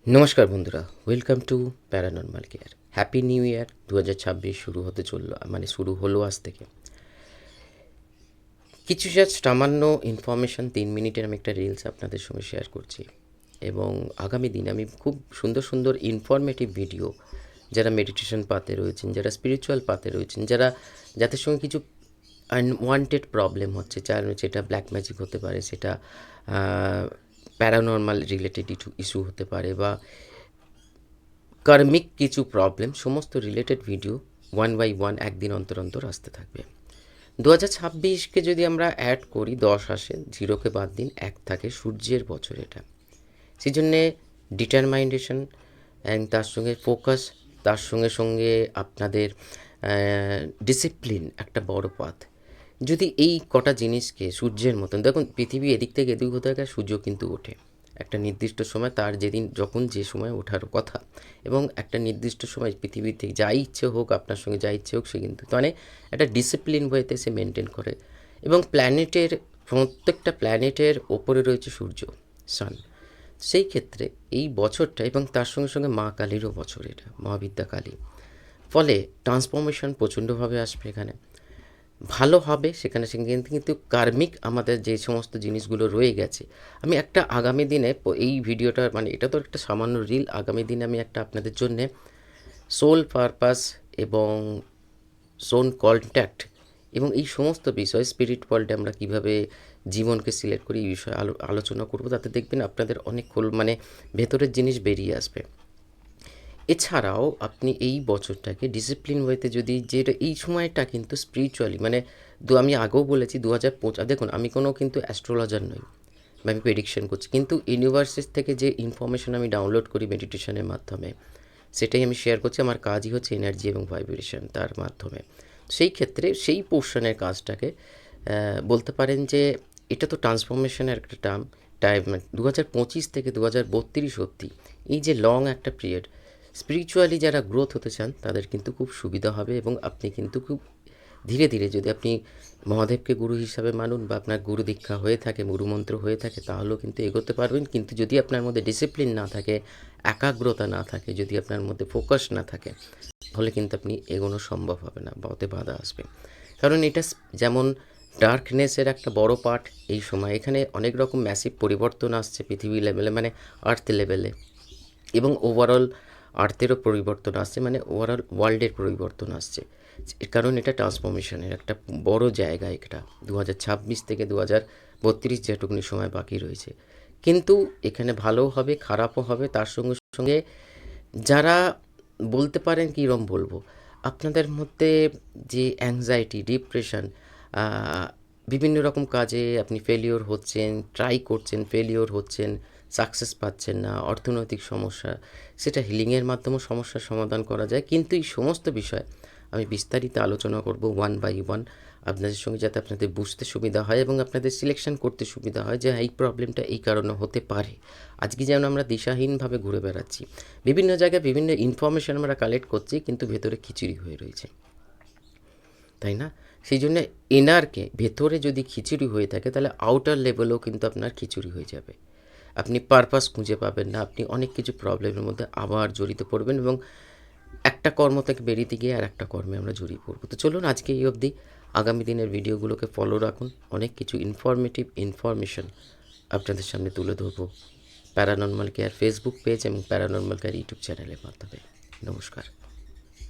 নমস্কার বন্ধুরা, welcome to paranormal care. Happy new year. 2026 শুরু হতে চললো, মানে শুরু হলো আজ থেকে। কিছু জাস্ট সামান্য ইনফরমেশান 3 মিনিটের আমি একটা রিলস আপনাদের সঙ্গে শেয়ার করছি, এবং আগামী দিনে আমি খুব সুন্দর সুন্দর ইনফরমেটিভ ভিডিও, যারা মেডিটেশন পাতে রয়েছেন, যারা স্পিরিচুয়াল পাতে রয়েছেন, যাদের সঙ্গে কিছু আনওয়ান্টেড প্রবলেম হচ্ছে, সেটা ব্ল্যাক ম্যাজিক হতে পারে, সেটা প্যারানর্মাল রিলেটেড ইস্যু হতে পারে, বা কার্মিক কিছু প্রবলেম, সমস্ত related video one by one একদিন অন্তর অন্তর আসতে থাকবে। 2026কে যদি আমরা অ্যাড করি, 10 আসে, 0কে বাদ দিন, 1 থাকে, সূর্যের বছর এটা। সেই জন্যে ডিটারমাইনেশন অ্যান্ড তার সঙ্গে ফোকাস, তার সঙ্গে সঙ্গে আপনাদের ডিসিপ্লিন একটা বড় পাথ। যদি এই কটা জিনিসকে সূর্যের মতন দেখুন, পৃথিবী এদিক থেকে এদিক হতে থাকে, সূর্য কিন্তু ওঠে একটা নির্দিষ্ট সময়, তার যেদিন যখন যে সময় ওঠার কথা, এবং একটা নির্দিষ্ট সময় পৃথিবী থেকে যা ইচ্ছে হোক, আপনার সঙ্গে যা ইচ্ছে হোক, সে কিন্তু মানে একটা ডিসিপ্লিন ওয়েতে সে মেনটেন করে। এবং প্রত্যেকটা প্ল্যানেটের ওপরে রয়েছে সূর্য, সান। সেই ক্ষেত্রে এই বছরটা, এবং তার সঙ্গে সঙ্গে মা কালীরও বছর এটা, মা বিদ্যা কালী। ফলে ট্রান্সফরমেশন প্রচণ্ডভাবে আসবে এখানে, ভালো হবে সেখানে সেখানে, কিন্তু কার্মিক আমাদের যে সমস্ত জিনিসগুলো রয়ে গেছে, আমি একটা আগামী দিনে এই ভিডিওটা, মানে এটা তো একটা সামান্য রিল, আগামী দিনে আমি একটা আপনাদের জন্যে সোল পারপাস এবং সোল কন্ট্যাক্ট এবং এই সমস্ত বিষয়, স্পিরিট ওয়ার্ল্ডে আমরা কীভাবে জীবনকে সিলেক্ট করি, এই বিষয়ে আলোচনা করব। তাতে দেখবেন আপনাদের অনেক মানে ভেতরের জিনিস বেরিয়ে আসবে। এছাড়াও আপনি এই বছরটাকে ডিসিপ্লিন ওয়েতে যদি, যেটা এই সময়টা কিন্তু স্পিরিচুয়ালি, মানে আমি আগেও বলেছি 2025, দেখুন আমি কোনো কিন্তু অ্যাস্ট্রোলজার নই, আমি প্রেডিকশন করছি, কিন্তু ইউনিভার্সেস থেকে যে ইনফরমেশন আমি ডাউনলোড করি মেডিটেশনের মাধ্যমে, সেটাই আমি শেয়ার করছি। আমার কাজই হচ্ছে এনার্জি এবং ভাইব্রেশন, তার মাধ্যমে সেই ক্ষেত্রে সেই পোর্শনের কাজটাকে বলতে পারেন যে এটা তো ট্রান্সফরমেশনের একটা টাইম। 2025 থেকে 2032 অবধি এই যে লং একটা পিরিয়ড, স্পিরিচুয়ালি যারা গ্রোথ হতে চান তাদের কিন্তু খুব সুবিধা হবে। এবং আপনি কিন্তু খুব ধীরে ধীরে, যদি আপনি মহাদেবকে গুরু হিসাবে মানুন, বা আপনার গুরু দীক্ষা হয়ে থাকে, গুরুমন্ত্র হয়ে থাকে, তাহলেও কিন্তু এগোতে পারবেন। কিন্তু যদি আপনার মধ্যে ডিসিপ্লিন না থাকে, একাগ্রতা না থাকে, যদি আপনার মধ্যে ফোকাস না থাকে, তাহলে কিন্তু আপনি এগোনো সম্ভব হবে না, বা ওতে বাধা আসবে। কারণ এটা যেমন ডার্কনেসের একটা বড় পার্ট এই সময়, এখানে অনেক রকম ম্যাসিভ পরিবর্তন আসছে পৃথিবী লেভেলে, মানে আর্থ লেভেলে, এবং ওভারঅল আর্থেরও পরিবর্তন আসছে, মানে ওভারঅল ওয়ার্ল্ডের পরিবর্তন আসছে। কারণ এটা ট্রান্সফরমেশনের একটা বড় জায়গা। এটা 2026 থেকে 2032 যেটুকুনি সময় বাকি রয়েছে, কিন্তু এখানে ভালোও হবে, খারাপও হবে। তার সঙ্গে সঙ্গে যারা বলতে পারেন, কীরকম বলবো, আপনাদের মধ্যে যে অ্যাংজাইটি, ডিপ্রেশন, বিভিন্ন রকম কাজে আপনি ফেলিওর হচ্ছেন, ট্রাই করছেন, ফেলিওর হচ্ছেন, সাকসেস পাচ্ছেন না, অর্থনৈতিক সমস্যা, সেটা হিলিংয়ের মাধ্যমেও সমস্যার সমাধান করা যায়। কিন্তু এই সমস্ত বিষয় আমি বিস্তারিত আলোচনা করব ওয়ান বাই ওয়ান আপনাদের সঙ্গে, যাতে আপনাদের বুঝতে সুবিধা হয় এবং আপনাদের সিলেকশন করতে সুবিধা হয় যে এই প্রবলেমটা এই কারণে হতে পারে। আজকে যেন আমরা দিশাহীনভাবে ঘুরে বেড়াচ্ছি, বিভিন্ন জায়গায় বিভিন্ন ইনফরমেশন আমরা কালেক্ট করছি, কিন্তু ভেতরে খিচুড়ি হয়ে রয়েছে, তাই না? সেই জন্য ইনারকে, ভেতরে যদি খিচুড়ি হয়ে থাকে, তাহলে আউটার লেভেলেও কিন্তু আপনার খিচুড়ি হয়ে যাবে। আপনি পারপাস খুঁজে পাবেন না, আপনি অনেক কিছু প্রবলেমের মধ্যে আবার জড়িত পড়বেন, এবং একটা কর্ম থেকে বেরিয়ে গিয়ে আর একটা কর্মে আমরা জড়িয়ে পড়বো। তো চলুন আজকে এই অবধি, আগামী দিনের ভিডিওগুলোকে ফলো রাখুন, অনেক কিছু ইনফরমেটিভ ইনফরমেশন আপনাদের সামনে তুলে ধরবো প্যারানর্মাল কেয়ার ফেসবুক পেজ এবং প্যারানর্মাল কেয়ার ইউটিউব চ্যানেলের মাধ্যমে। নমস্কার।